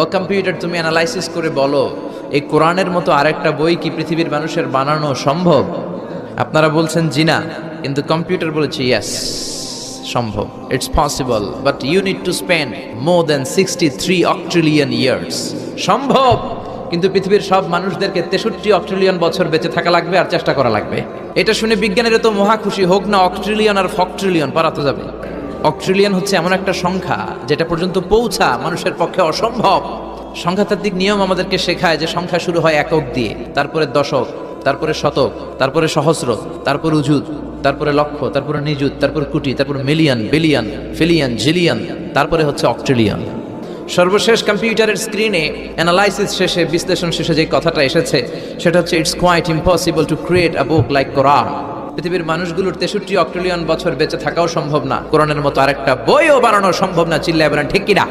ও computer, তুমি analysis করে বলো এই কোরআনের মতো আরেকটা বই কি পৃথিবীর মানুষের বানানো সম্ভব? আপনারা বলছেন জি না, কিন্তু কম্পিউটার বলেছে ইয়েস, সম্ভব, it's possible, but you need to spend more than 63 octillion years. সম্ভব, কিন্তু পৃথিবীর সব মানুষদেরকে 63 অক্ট্রিলিয়ন বছর বেঁচে থাকা লাগবে আর চেষ্টা করা লাগবে। এটা শুনে বিজ্ঞানীরা তো মহা খুশি, হোক না অক্ট্রিলিয়ন আর ফক্ট্রিলিয়ন, পারা তো যাবে। অক্ট্রিলিয়ন হচ্ছে এমন একটা সংখ্যা যেটা পর্যন্ত পৌঁছা মানুষের পক্ষে অসম্ভব। সংখ্যাতাত্ত্বিক নিয়ম আমাদেরকে শেখায় যে সংখ্যা শুরু হয় একক দিয়ে, তারপরে দশক, তারপরে শতক, তারপরে সহস্র, তারপর উজুত, তারপরে লক্ষ, তারপরে নিযুত, তারপর কোটি, তারপর মিলিয়ন, বিলিয়ন, ফিলিয়ন, জিলিয়ন, তারপরে হচ্ছে অক্ট্রিলিয়ন। সর্বশেষ কম্পিউটারের স্ক্রিনে অ্যানালাইসিস শেষে, বিশ্লেষণ শেষে যে কথাটা এসেছে সেটা হচ্ছে it's quite impossible to create a book like Quran. পৃথিবীর মানুষগুলোর 63 অক্ট্রিলিয়ন বছর বেঁচে থাকাও সম্ভব না, কোরআনের মতো আরেকটা বইও বানানো সম্ভব না। চিল্লায় বলেন ঠিক কিনা?